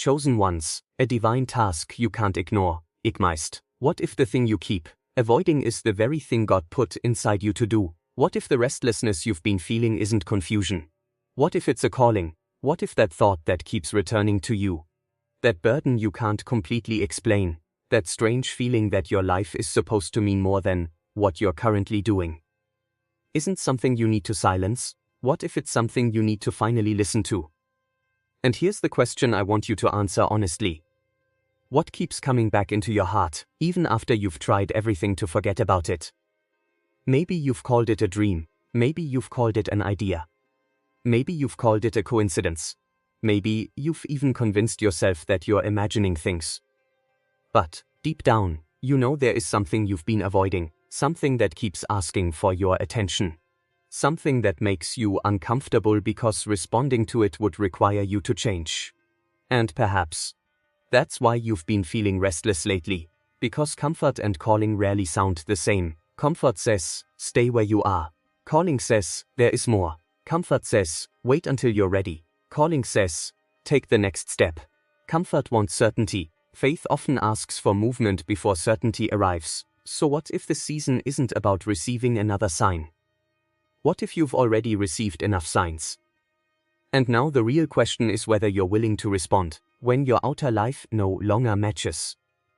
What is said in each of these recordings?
chosen ones, a divine task you can't ignore, igmeist. What if the thing you keep avoiding is the very thing God put inside you to do? What if the restlessness you've been feeling isn't confusion? What if it's a calling? What if that thought that keeps returning to you? That burden you can't completely explain? That strange feeling that your life is supposed to mean more than what you're currently doing? Isn't something you need to silence? What if it's something you need to finally listen to? And here's the question I want you to answer honestly. What keeps coming back into your heart, even after you've tried everything to forget about it? Maybe you've called it a dream. Maybe you've called it an idea. Maybe you've called it a coincidence. Maybe you've even convinced yourself that you're imagining things. But, deep down, you know there is something you've been avoiding, something that keeps asking for your attention. Something that makes you uncomfortable because responding to it would require you to change. And perhaps that's why you've been feeling restless lately, because comfort and calling rarely sound the same. Comfort says, stay where you are. Calling says, there is more. Comfort says, wait until you're ready. Calling says, take the next step. Comfort wants certainty. Faith often asks for movement before certainty arrives. So what if the season isn't about receiving another sign? What if you've already received enough signs? And now the real question is whether you're willing to respond, when your outer life no longer matches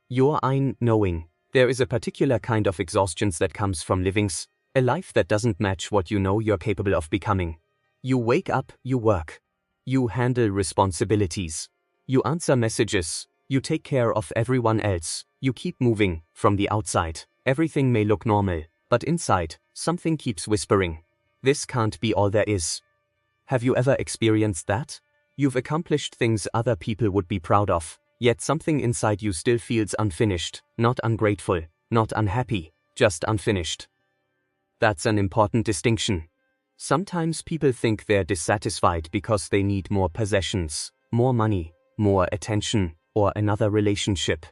your inner knowing. There is a particular kind of exhaustion that comes from livings, a life that doesn't match what you know you're capable of becoming. You wake up, you work. You handle responsibilities. You answer messages. You take care of everyone else. You keep moving. From the outside, everything may look normal, but inside, something keeps whispering. This can't be all there is. Have you ever experienced that? You've accomplished things other people would be proud of, yet something inside you still feels unfinished, not ungrateful, not unhappy, just unfinished. That's an important distinction. Sometimes people think they're dissatisfied because they need more possessions, more money, more attention, or another relationship.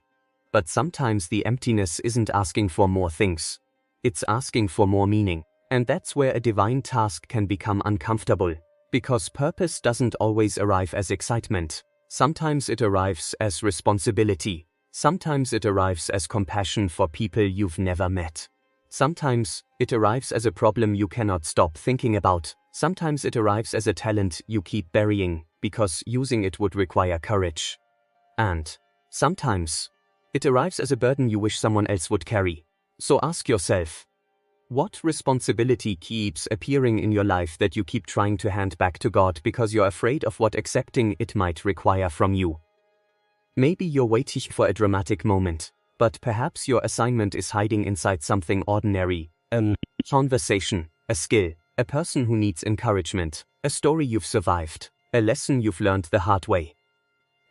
But sometimes the emptiness isn't asking for more things. It's asking for more meaning. And that's where a divine task can become uncomfortable. Because purpose doesn't always arrive as excitement. Sometimes it arrives as responsibility. Sometimes it arrives as compassion for people you've never met. Sometimes it arrives as a problem you cannot stop thinking about. Sometimes it arrives as a talent you keep burying, because using it would require courage. And sometimes it arrives as a burden you wish someone else would carry. So ask yourself, what responsibility keeps appearing in your life that you keep trying to hand back to God because you're afraid of what accepting it might require from you? Maybe you're waiting for a dramatic moment, but perhaps your assignment is hiding inside something ordinary, a conversation, a skill, a person who needs encouragement, a story you've survived, a lesson you've learned the hard way,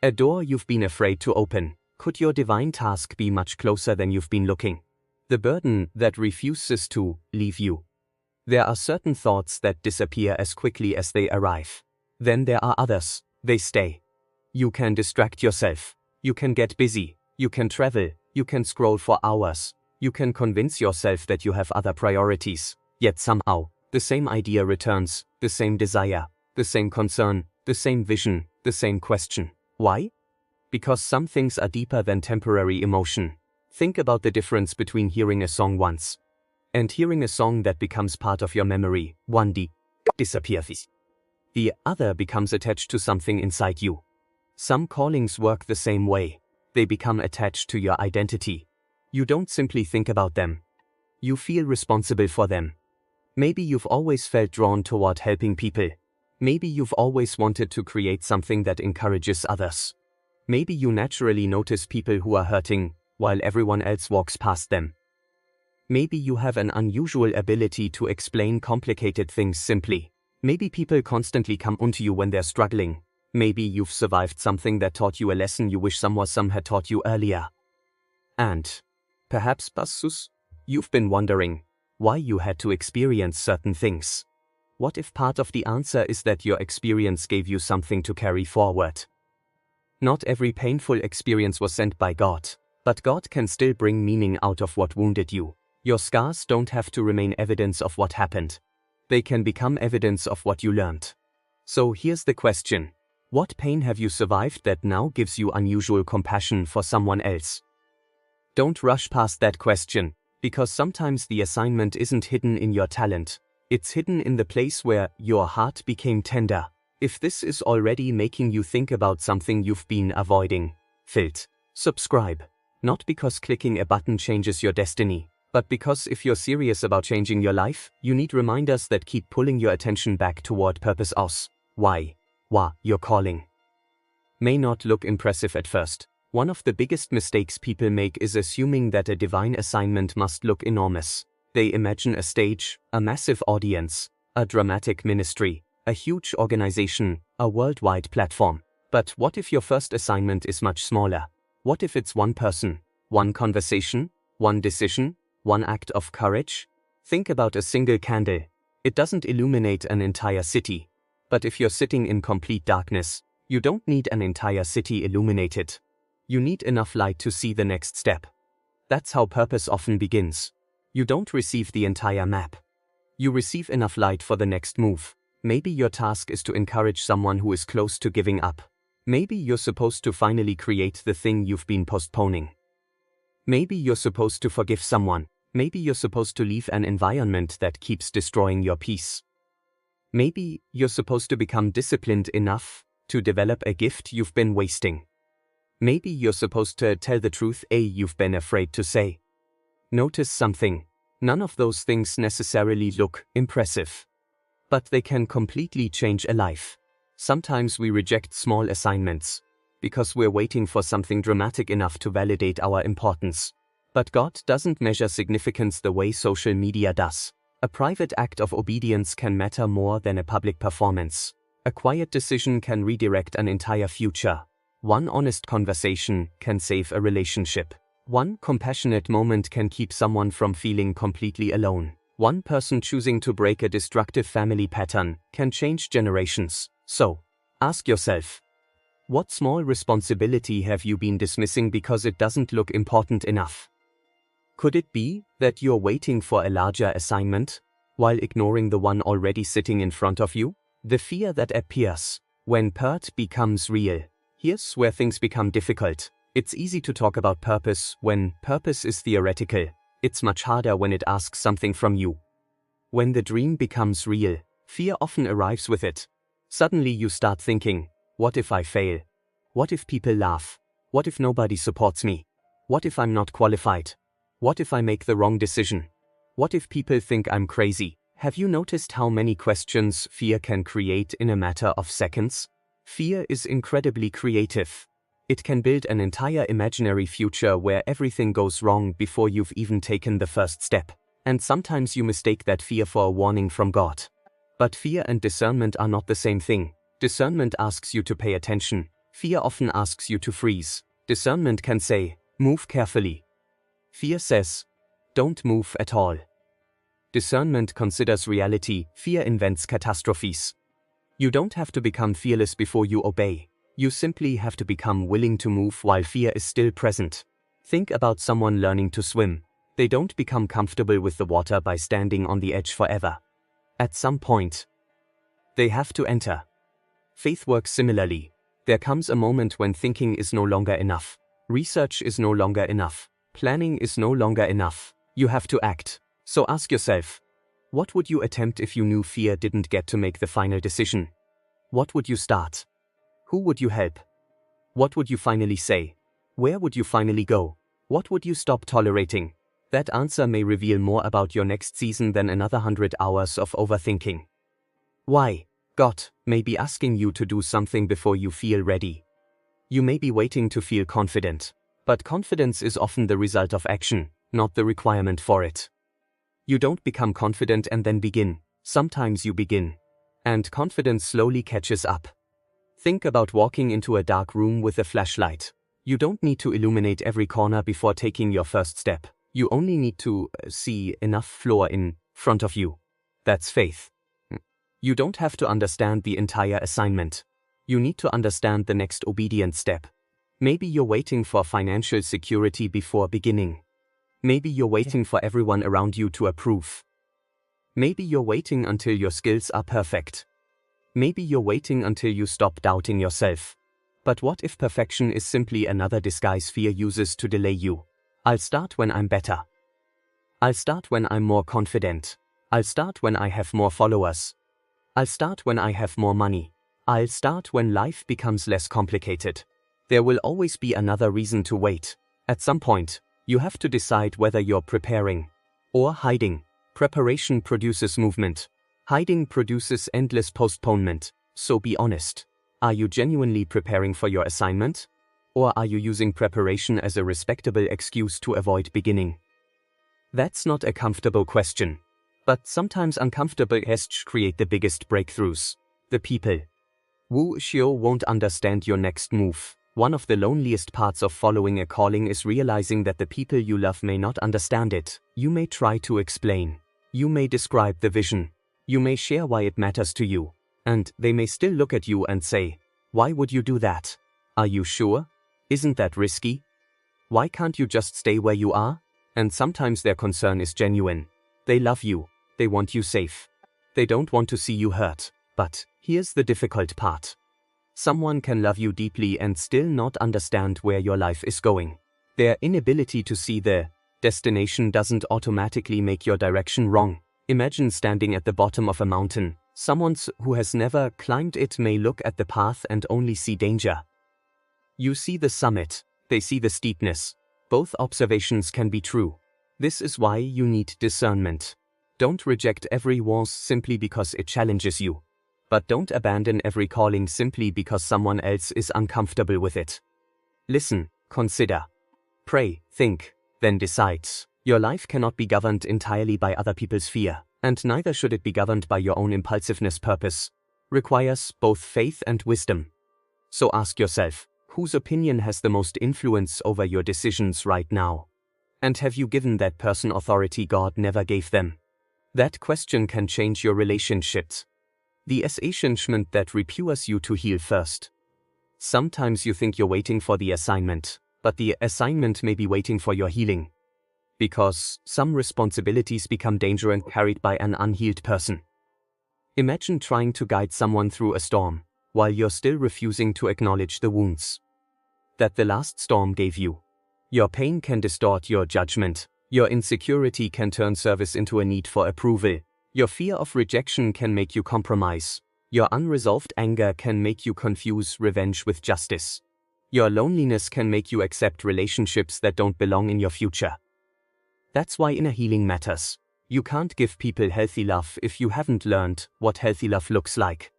a door you've been afraid to open. Could your divine task be much closer than you've been looking? The burden that refuses to leave you. There are certain thoughts that disappear as quickly as they arrive. Then there are others, they stay. You can distract yourself. You can get busy. You can travel. You can scroll for hours. You can convince yourself that you have other priorities. Yet somehow, the same idea returns, the same desire, the same concern, the same vision, the same question. Why? Because some things are deeper than temporary emotion. Think about the difference between hearing a song once and hearing a song that becomes part of your memory. One disappears. The other becomes attached to something inside you. Some callings work the same way. They become attached to your identity. You don't simply think about them. You feel responsible for them. Maybe you've always felt drawn toward helping people. Maybe you've always wanted to create something that encourages others. Maybe you naturally notice people who are hurting while everyone else walks past them. Maybe you have an unusual ability to explain complicated things simply. Maybe people constantly come onto you when they're struggling. Maybe you've survived something that taught you a lesson you wish some had taught you earlier. And perhaps, you've been wondering why you had to experience certain things. What if part of the answer is that your experience gave you something to carry forward? Not every painful experience was sent by God. But God can still bring meaning out of what wounded you. Your scars don't have to remain evidence of what happened. They can become evidence of what you learned. So here's the question. What pain have you survived that now gives you unusual compassion for someone else? Don't rush past that question, because sometimes the assignment isn't hidden in your talent. It's hidden in the place where your heart became tender. If this is already making you think about something you've been avoiding, subscribe. Not because clicking a button changes your destiny, but because if you're serious about changing your life, you need reminders that keep pulling your attention back toward purpose. Why your calling may not look impressive at first. One of the biggest mistakes people make is assuming that a divine assignment must look enormous. They imagine a stage, a massive audience, a dramatic ministry, a huge organization, a worldwide platform. But what if your first assignment is much smaller? What if it's one person, one conversation, one decision, one act of courage? Think about a single candle. It doesn't illuminate an entire city. But if you're sitting in complete darkness, you don't need an entire city illuminated. You need enough light to see the next step. That's how purpose often begins. You don't receive the entire map. You receive enough light for the next move. Maybe your task is to encourage someone who is close to giving up. Maybe you're supposed to finally create the thing you've been postponing. Maybe you're supposed to forgive someone. Maybe you're supposed to leave an environment that keeps destroying your peace. Maybe you're supposed to become disciplined enough to develop a gift you've been wasting. Maybe you're supposed to tell the truth you've been afraid to say. Notice something. None of those things necessarily look impressive. But they can completely change a life. Sometimes we reject small assignments because we're waiting for something dramatic enough to validate our importance. But God doesn't measure significance the way social media does. A private act of obedience can matter more than a public performance. A quiet decision can redirect an entire future. One honest conversation can save a relationship. One compassionate moment can keep someone from feeling completely alone. One person choosing to break a destructive family pattern can change generations. So, ask yourself, what small responsibility have you been dismissing because it doesn't look important enough? Could it be that you're waiting for a larger assignment while ignoring the one already sitting in front of you? The fear that appears when purpose becomes real. Here's where things become difficult. It's easy to talk about purpose when purpose is theoretical. It's much harder when it asks something from you. When the dream becomes real, fear often arrives with it. Suddenly you start thinking, what if I fail? What if people laugh? What if nobody supports me? What if I'm not qualified? What if I make the wrong decision? What if people think I'm crazy? Have you noticed how many questions fear can create in a matter of seconds? Fear is incredibly creative. It can build an entire imaginary future where everything goes wrong before you've even taken the first step. And sometimes you mistake that fear for a warning from God. But fear and discernment are not the same thing. Discernment asks you to pay attention. Fear often asks you to freeze. Discernment can say, move carefully. Fear says, don't move at all. Discernment considers reality. Fear invents catastrophes. You don't have to become fearless before you obey. You simply have to become willing to move while fear is still present. Think about someone learning to swim. They don't become comfortable with the water by standing on the edge forever. At some point, they have to enter. Faith works similarly. There comes a moment when thinking is no longer enough. Research is no longer enough. Planning is no longer enough. You have to act. So ask yourself, what would you attempt if you knew fear didn't get to make the final decision? What would you start? Who would you help? What would you finally say? Where would you finally go? What would you stop tolerating? That answer may reveal more about your next season than another 100 hours of overthinking. Why? God may be asking you to do something before you feel ready. You may be waiting to feel confident. But confidence is often the result of action, not the requirement for it. You don't become confident and then begin. Sometimes you begin. And confidence slowly catches up. Think about walking into a dark room with a flashlight. You don't need to illuminate every corner before taking your first step. You only need to see enough floor in front of you. That's faith. You don't have to understand the entire assignment. You need to understand the next obedient step. Maybe you're waiting for financial security before beginning. Maybe you're waiting for everyone around you to approve. Maybe you're waiting until your skills are perfect. Maybe you're waiting until you stop doubting yourself. But what if perfection is simply another disguise fear uses to delay you? I'll start when I'm better. I'll start when I'm more confident. I'll start when I have more followers. I'll start when I have more money. I'll start when life becomes less complicated. There will always be another reason to wait. At some point, you have to decide whether you're preparing or hiding. Preparation produces movement. Hiding produces endless postponement. So be honest. Are you genuinely preparing for your assignment? Or are you using preparation as a respectable excuse to avoid beginning? That's not a comfortable question. But sometimes uncomfortable questions create the biggest breakthroughs. The people who sure won't understand your next move. One of the loneliest parts of following a calling is realizing that the people you love may not understand it. You may try to explain. You may describe the vision. You may share why it matters to you. And they may still look at you and say, "Why would you do that? Are you sure? Isn't that risky? Why can't you just stay where you are?" And sometimes their concern is genuine. They love you. They want you safe. They don't want to see you hurt. But here's the difficult part. Someone can love you deeply and still not understand where your life is going. Their inability to see the destination doesn't automatically make your direction wrong. Imagine standing at the bottom of a mountain. Someone who has never climbed it may look at the path and only see danger. You see the summit, they see the steepness. Both observations can be true. This is why you need discernment. Don't reject every wall simply because it challenges you. But don't abandon every calling simply because someone else is uncomfortable with it. Listen, consider, pray, think, then decide. Your life cannot be governed entirely by other people's fear, and neither should it be governed by your own impulsiveness. Purpose requires both faith and wisdom. So ask yourself, whose opinion has the most influence over your decisions right now? And have you given that person authority God never gave them? That question can change your relationships. The assignment that requires you to heal first. Sometimes you think you're waiting for the assignment, but the assignment may be waiting for your healing. Because some responsibilities become dangerous and carried by an unhealed person. Imagine trying to guide someone through a storm, while you're still refusing to acknowledge the wounds that the last storm gave you. Your pain can distort your judgment. Your insecurity can turn service into a need for approval. Your fear of rejection can make you compromise. Your unresolved anger can make you confuse revenge with justice. Your loneliness can make you accept relationships that don't belong in your future. That's why inner healing matters. You can't give people healthy love if you haven't learned what healthy love looks like.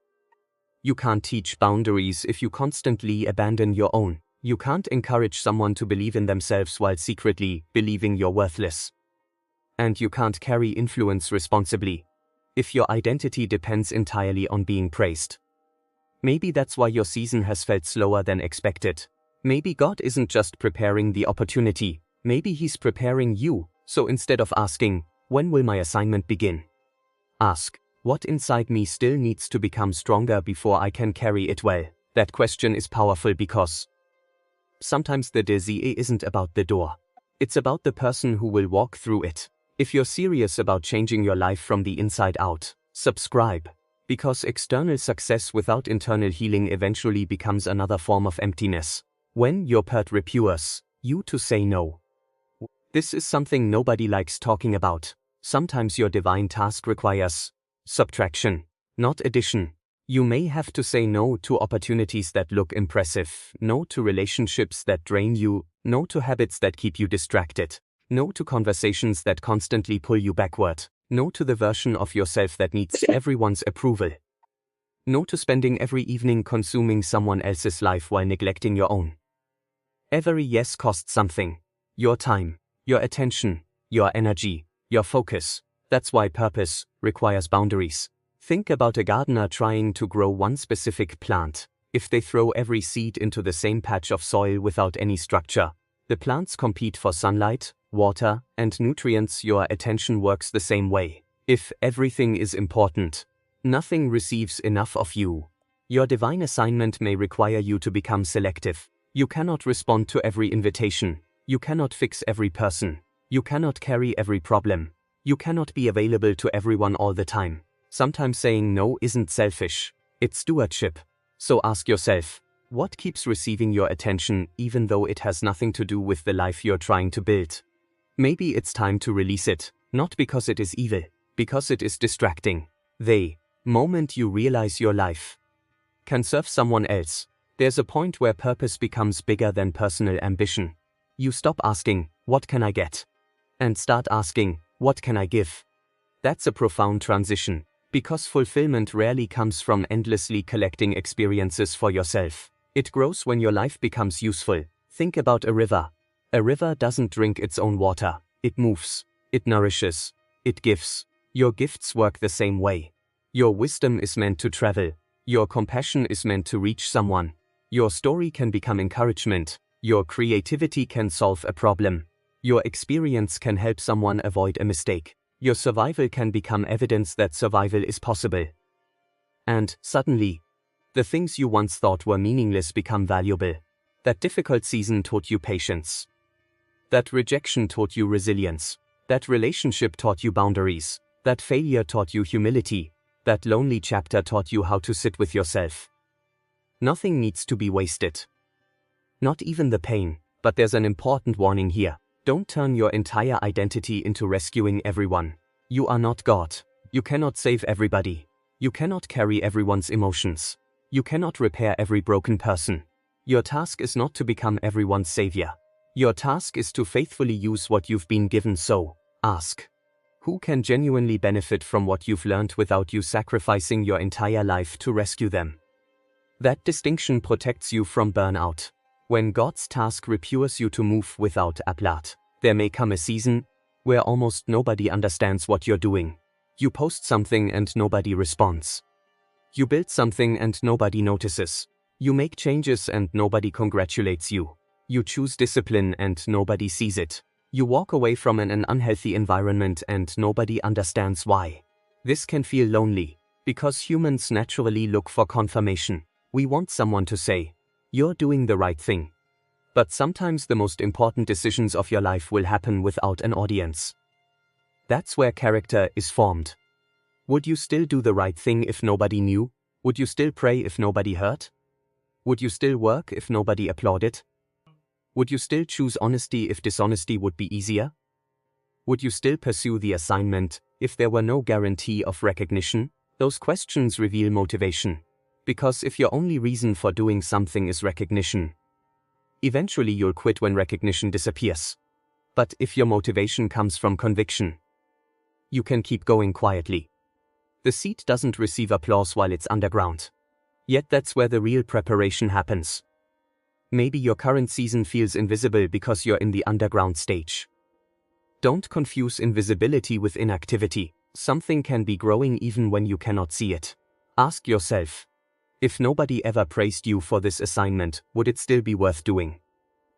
You can't teach boundaries if you constantly abandon your own. You can't encourage someone to believe in themselves while secretly believing you're worthless. And you can't carry influence responsibly if your identity depends entirely on being praised. Maybe that's why your season has felt slower than expected. Maybe God isn't just preparing the opportunity, maybe He's preparing you. So instead of asking, "When will my assignment begin?" ask, "What inside me still needs to become stronger before I can carry it well?" That question is powerful because sometimes the disease isn't about the door. It's about the person who will walk through it. If you're serious about changing your life from the inside out, subscribe. Because external success without internal healing eventually becomes another form of emptiness. When your part requires you to say no. This is something nobody likes talking about. Sometimes your divine task requires subtraction, not addition. You may have to say no to opportunities that look impressive, no to relationships that drain you, no to habits that keep you distracted. No to conversations that constantly pull you backward. No to the version of yourself that needs everyone's approval. No to spending every evening consuming someone else's life while neglecting your own. Every yes costs something. Your time, your attention, your energy, your focus. That's why purpose requires boundaries. Think about a gardener trying to grow one specific plant. If they throw every seed into the same patch of soil without any structure, the plants compete for sunlight, water, and nutrients. Your attention works the same way. If everything is important, nothing receives enough of you. Your divine assignment may require you to become selective. You cannot respond to every invitation. You cannot fix every person. You cannot carry every problem. You cannot be available to everyone all the time. Sometimes saying no isn't selfish. It's stewardship. So ask yourself, what keeps receiving your attention even though it has nothing to do with the life you're trying to build? Maybe it's time to release it, not because it is evil, because it is distracting. The moment you realize your life can serve someone else, there's a point where purpose becomes bigger than personal ambition. You stop asking, what can I get? And start asking, what can I give? That's a profound transition, because fulfillment rarely comes from endlessly collecting experiences for yourself. It grows when your life becomes useful. Think about a river. A river doesn't drink its own water. It moves. It nourishes. It gives. Your gifts work the same way. Your wisdom is meant to travel. Your compassion is meant to reach someone. Your story can become encouragement. Your creativity can solve a problem. Your experience can help someone avoid a mistake. Your survival can become evidence that survival is possible. And, suddenly, the things you once thought were meaningless become valuable. That difficult season taught you patience. That rejection taught you resilience. That relationship taught you boundaries. That failure taught you humility. That lonely chapter taught you how to sit with yourself. Nothing needs to be wasted. Not even the pain, but there's an important warning here. Don't turn your entire identity into rescuing everyone. You are not God. You cannot save everybody. You cannot carry everyone's emotions. You cannot repair every broken person. Your task is not to become everyone's savior. Your task is to faithfully use what you've been given. So, ask, who can genuinely benefit from what you've learned without you sacrificing your entire life to rescue them? That distinction protects you from burnout. When God's task repures you to move without applause, there may come a season where almost nobody understands what you're doing. You post something and nobody responds. You build something and nobody notices. You make changes and nobody congratulates you. You choose discipline and nobody sees it. You walk away from an unhealthy environment and nobody understands why. This can feel lonely, because humans naturally look for confirmation. We want someone to say, "You're doing the right thing." But sometimes the most important decisions of your life will happen without an audience. That's where character is formed. Would you still do the right thing if nobody knew? Would you still pray if nobody heard? Would you still work if nobody applauded? Would you still choose honesty if dishonesty would be easier? Would you still pursue the assignment if there were no guarantee of recognition? Those questions reveal motivation. Because if your only reason for doing something is recognition, eventually you'll quit when recognition disappears. But if your motivation comes from conviction, you can keep going quietly. The seed doesn't receive applause while it's underground. Yet that's where the real preparation happens. Maybe your current season feels invisible because you're in the underground stage. Don't confuse invisibility with inactivity. Something can be growing even when you cannot see it. Ask yourself, if nobody ever praised you for this assignment, would it still be worth doing?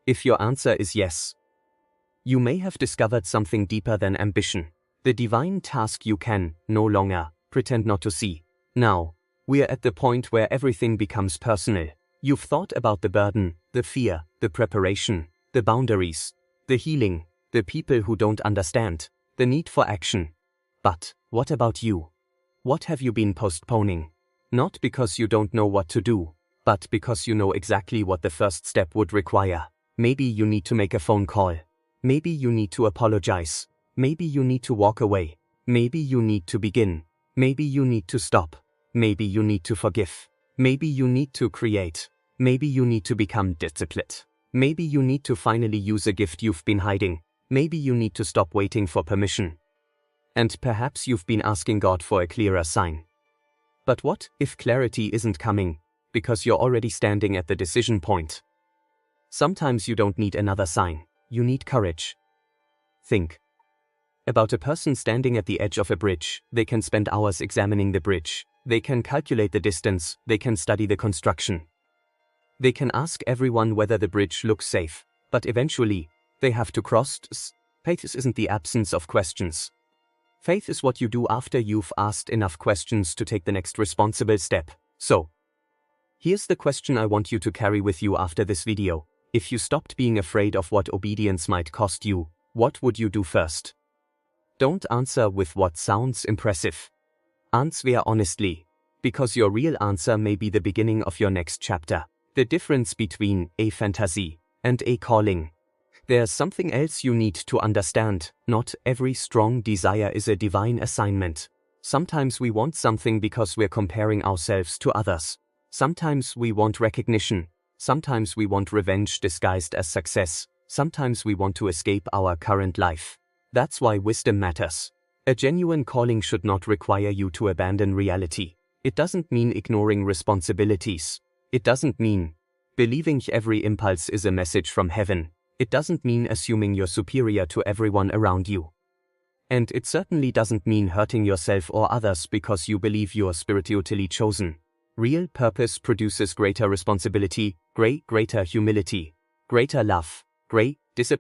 If your answer is yes, you may have discovered something deeper than ambition. The divine task you can, no longer, pretend not to see. Now, we're at the point where everything becomes personal. You've thought about the burden, the fear, the preparation, the boundaries, the healing, the people who don't understand, the need for action. But, what about you? What have you been postponing? Not because you don't know what to do, but because you know exactly what the first step would require. Maybe you need to make a phone call. Maybe you need to apologize. Maybe you need to walk away. Maybe you need to begin. Maybe you need to stop. Maybe you need to forgive. Maybe you need to create. Maybe you need to become disciplined. Maybe you need to finally use a gift you've been hiding. Maybe you need to stop waiting for permission. And perhaps you've been asking God for a clearer sign. But what if clarity isn't coming, because you're already standing at the decision point? Sometimes you don't need another sign, you need courage. Think about a person standing at the edge of a bridge. They can spend hours examining the bridge. They can calculate the distance. They can study the construction. They can ask everyone whether the bridge looks safe. But eventually, they have to cross. Faith isn't the absence of questions. Faith is what you do after you've asked enough questions to take the next responsible step. So, here's the question I want you to carry with you after this video. If you stopped being afraid of what obedience might cost you, what would you do first? Don't answer with what sounds impressive. Answer honestly. Because your real answer may be the beginning of your next chapter. The difference between a fantasy and a calling. There's something else you need to understand. Not every strong desire is a divine assignment. Sometimes we want something because we're comparing ourselves to others. Sometimes we want recognition. Sometimes we want revenge disguised as success. Sometimes we want to escape our current life. That's why wisdom matters. A genuine calling should not require you to abandon reality. It doesn't mean ignoring responsibilities. It doesn't mean believing every impulse is a message from heaven. It doesn't mean assuming you're superior to everyone around you. And it certainly doesn't mean hurting yourself or others because you believe you're spiritually chosen. Real purpose produces greater responsibility, greater humility, greater love, greater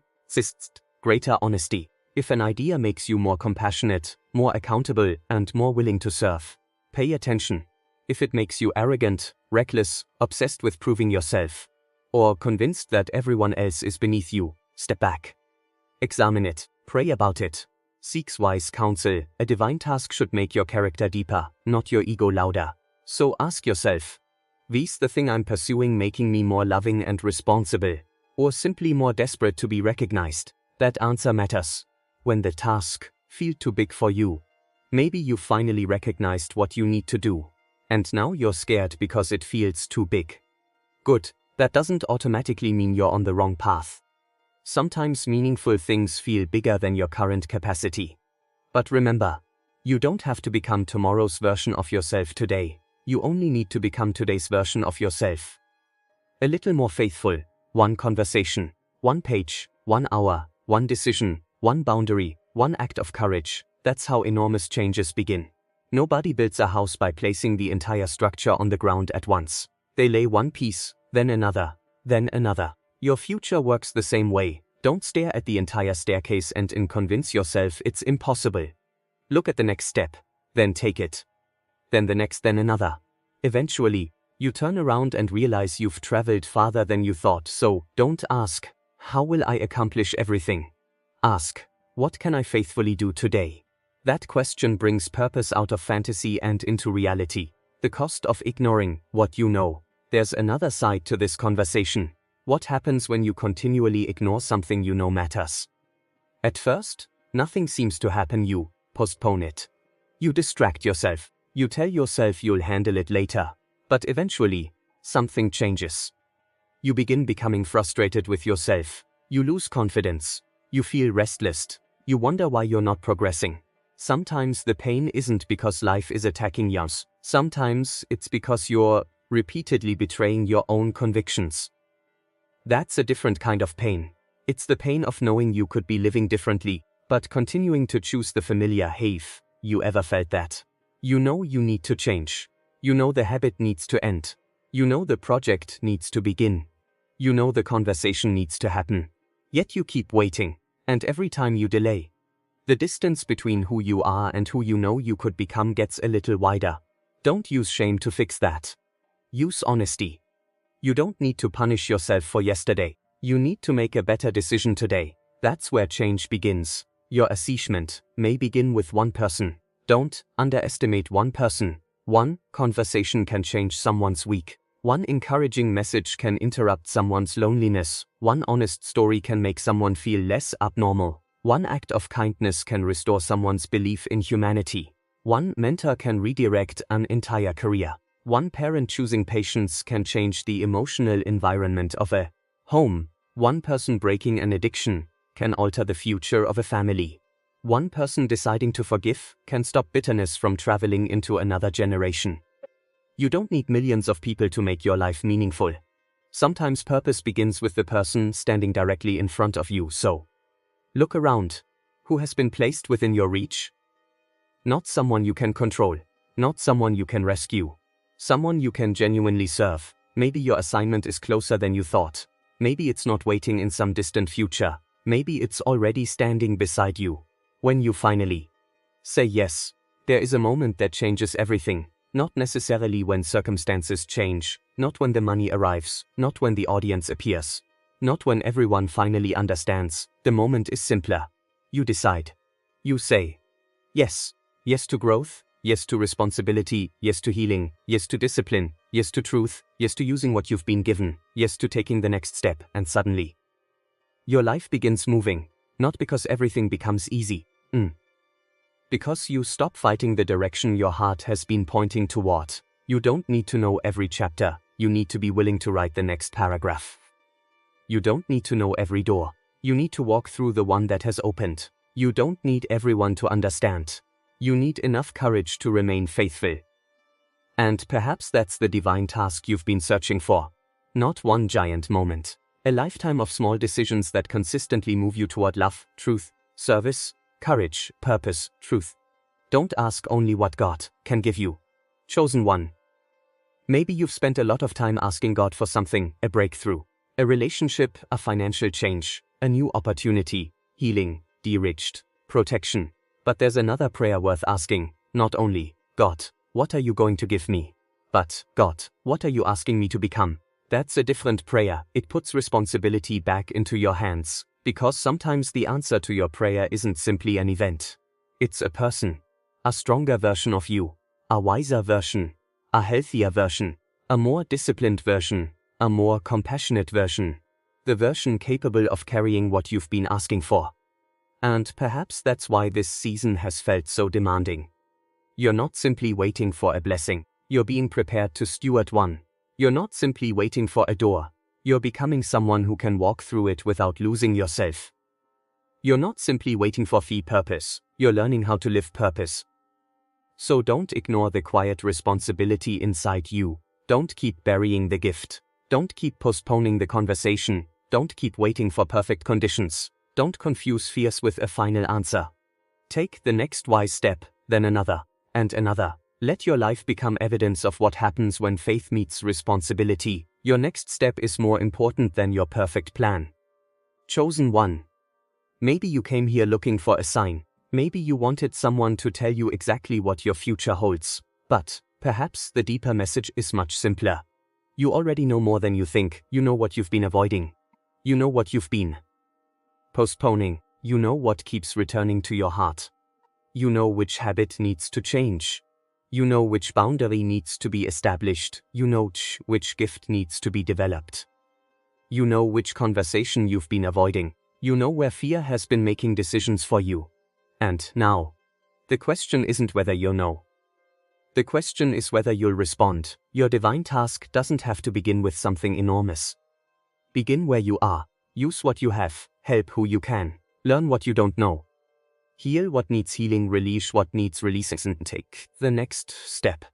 honesty. If an idea makes you more compassionate, more accountable, and more willing to serve, pay attention. If it makes you arrogant, reckless, obsessed with proving yourself, or convinced that everyone else is beneath you, step back. Examine it, pray about it, seek wise counsel. A divine task should make your character deeper, not your ego louder. So ask yourself, is the thing I'm pursuing making me more loving and responsible, or simply more desperate to be recognized? That answer matters. When the task feels too big for you, maybe you finally recognized what you need to do, and now you're scared because it feels too big. Good. That doesn't automatically mean you're on the wrong path. Sometimes meaningful things feel bigger than your current capacity. But remember, you don't have to become tomorrow's version of yourself today. You only need to become today's version of yourself. A little more faithful, one conversation, one page, 1 hour, one decision, one boundary, one act of courage. That's how enormous changes begin. Nobody builds a house by placing the entire structure on the ground at once. They lay one piece, then another, then another. Your future works the same way. Don't stare at the entire staircase and convince yourself it's impossible. Look at the next step, then take it. Then the next, then another. Eventually, you turn around and realize you've traveled farther than you thought. So, don't ask, how will I accomplish everything? Ask, what can I faithfully do today? That question brings purpose out of fantasy and into reality. The cost of ignoring what you know. There's another side to this conversation. What happens when you continually ignore something you know matters? At first, nothing seems to happen. You postpone it. You distract yourself. You tell yourself you'll handle it later. But eventually, something changes. You begin becoming frustrated with yourself. You lose confidence. You feel restless. You wonder why you're not progressing. Sometimes the pain isn't because life is attacking you. Sometimes it's because you're repeatedly betraying your own convictions. That's a different kind of pain. It's the pain of knowing you could be living differently, but continuing to choose the familiar. Have you ever felt that? You know you need to change. You know the habit needs to end. You know the project needs to begin. You know the conversation needs to happen. Yet you keep waiting, and every time you delay, the distance between who you are and who you know you could become gets a little wider. Don't use shame to fix that. Use honesty. You don't need to punish yourself for yesterday. You need to make a better decision today. That's where change begins. Your achievement may begin with one person. Don't underestimate one person. One conversation can change someone's week. One encouraging message can interrupt someone's loneliness. One honest story can make someone feel less abnormal. One act of kindness can restore someone's belief in humanity. One mentor can redirect an entire career. One parent choosing patience can change the emotional environment of a home. One person breaking an addiction can alter the future of a family. One person deciding to forgive can stop bitterness from traveling into another generation. You don't need millions of people to make your life meaningful. Sometimes purpose begins with the person standing directly in front of you. So, look around. Who has been placed within your reach? Not someone you can control. Not someone you can rescue. Someone you can genuinely serve. Maybe your assignment is closer than you thought. Maybe it's not waiting in some distant future. Maybe it's already standing beside you. When you finally say yes, there is a moment that changes everything. Not necessarily when circumstances change, not when the money arrives, not when the audience appears, not when everyone finally understands. The moment is simpler. You decide. You say, yes. Yes to growth, yes to responsibility, yes to healing, yes to discipline, yes to truth, yes to using what you've been given, yes to taking the next step, and suddenly your life begins moving, not because everything becomes easy, because you stop fighting the direction your heart has been pointing toward. You don't need to know every chapter, you need to be willing to write the next paragraph. You don't need to know every door, you need to walk through the one that has opened. You don't need everyone to understand. You need enough courage to remain faithful. And perhaps that's the divine task you've been searching for. Not one giant moment. A lifetime of small decisions that consistently move you toward love, truth, service, courage, purpose, truth. Don't ask only what God can give you. Chosen one. Maybe you've spent a lot of time asking God for something, a breakthrough, a relationship, a financial change, a new opportunity, healing, de-richt, protection. But there's another prayer worth asking, not only, God, what are you going to give me? But, God, what are you asking me to become? That's a different prayer. It puts responsibility back into your hands, because sometimes the answer to your prayer isn't simply an event. It's a person. A stronger version of you. A wiser version. A healthier version. A more disciplined version. A more compassionate version. The version capable of carrying what you've been asking for. And perhaps that's why this season has felt so demanding. You're not simply waiting for a blessing. You're being prepared to steward one. You're not simply waiting for a door. You're becoming someone who can walk through it without losing yourself. You're not simply waiting for purpose. You're learning how to live purpose. So don't ignore the quiet responsibility inside you. Don't keep burying the gift. Don't keep postponing the conversation. Don't keep waiting for perfect conditions. Don't confuse fears with a final answer. Take the next wise step, then another, and another. Let your life become evidence of what happens when faith meets responsibility. Your next step is more important than your perfect plan. Chosen one. Maybe you came here looking for a sign. Maybe you wanted someone to tell you exactly what your future holds. But perhaps the deeper message is much simpler. You already know more than you think. You know what you've been avoiding. You know what you've been postponing. You know what keeps returning to your heart. You know which habit needs to change. You know which boundary needs to be established. You know which gift needs to be developed. You know which conversation you've been avoiding. You know where fear has been making decisions for you. And now, the question isn't whether you'll know. The question is whether you'll respond. Your divine task doesn't have to begin with something enormous. Begin where you are. Use what you have. Help who you can. Learn what you don't know. Heal what needs healing, release what needs releasing, and take the next step.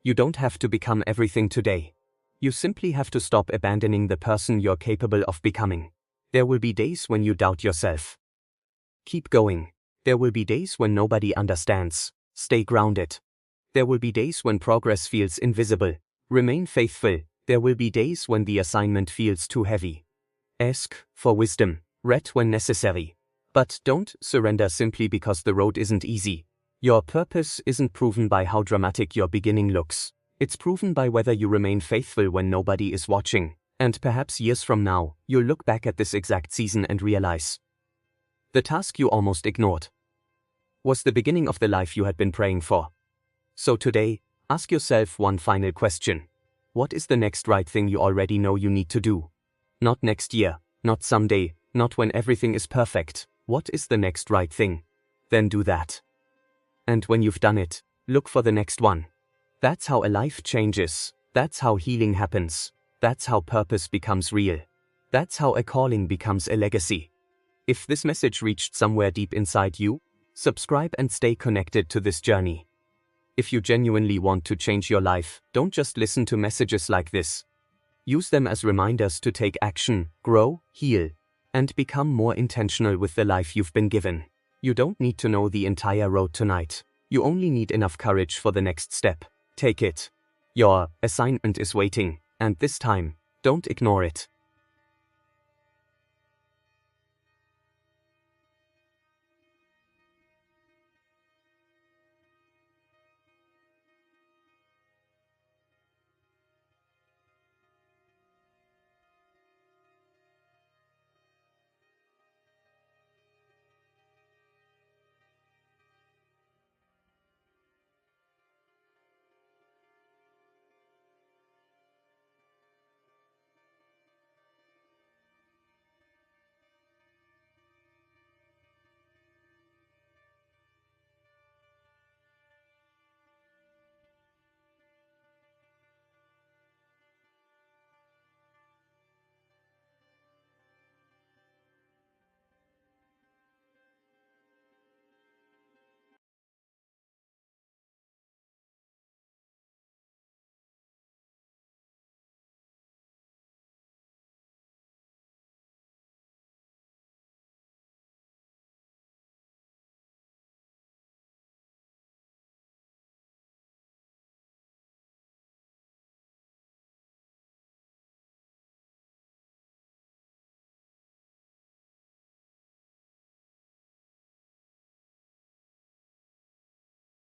You don't have to become everything today. You simply have to stop abandoning the person you're capable of becoming. There will be days when you doubt yourself. Keep going. There will be days when nobody understands. Stay grounded. There will be days when progress feels invisible. Remain faithful. There will be days when the assignment feels too heavy. Ask for wisdom. Read when necessary. But don't surrender simply because the road isn't easy. Your purpose isn't proven by how dramatic your beginning looks. It's proven by whether you remain faithful when nobody is watching. And perhaps years from now, you'll look back at this exact season and realize the task you almost ignored was the beginning of the life you had been praying for. So today, ask yourself one final question. What is the next right thing you already know you need to do? Not next year, not someday, not when everything is perfect. What is the next right thing? Then do that. And when you've done it, look for the next one. That's how a life changes. That's how healing happens. That's how purpose becomes real. That's how a calling becomes a legacy. If this message reached somewhere deep inside you, subscribe and stay connected to this journey. If you genuinely want to change your life, don't just listen to messages like this. Use them as reminders to take action, grow, heal, and become more intentional with the life you've been given. You don't need to know the entire road tonight. You only need enough courage for the next step. Take it. Your assignment is waiting, and this time, don't ignore it.